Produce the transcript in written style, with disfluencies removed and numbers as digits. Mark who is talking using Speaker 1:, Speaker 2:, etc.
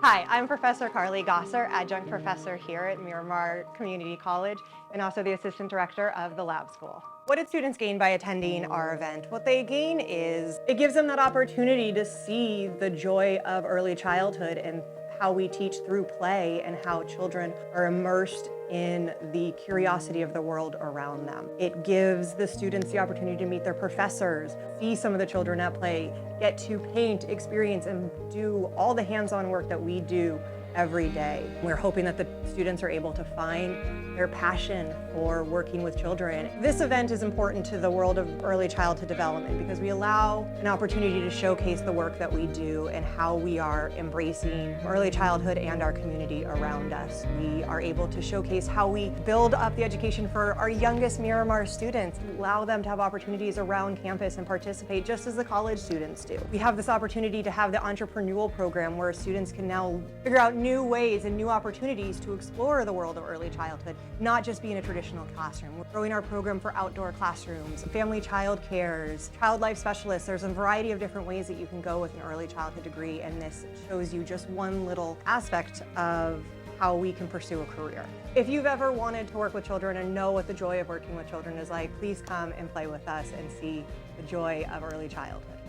Speaker 1: Hi, I'm Professor Carly Gosser, adjunct professor here at Miramar Community College and also the assistant director of the lab school. What did students gain by attending our event? What they gain is it gives them that opportunity to see the joy of early childhood and how we teach through play and how children are immersed in the curiosity of the world around them. It gives the students the opportunity to meet their professors, see some of the children at play, get to paint, experience, and do all the hands-on work that we do every day. We're hoping that the students are able to find their passion for working with children. This event is important to the world of early childhood development because we allow an opportunity to showcase the work that we do and how we are embracing early childhood and our community around us. We are able to showcase how we build up the education for our youngest Miramar students, allow them to have opportunities around campus and participate just as the college students do. We have this opportunity to have the entrepreneurial program where students can now figure out new ways and new opportunities to explore the world of early childhood, not just be in a traditional classroom. We're growing our program for outdoor classrooms, family child cares, child life specialists. There's a variety of different ways that you can go with an early childhood degree, and this shows you just one little aspect of how we can pursue a career. If you've ever wanted to work with children and know what the joy of working with children is like, please come and play with us and see the joy of early childhood.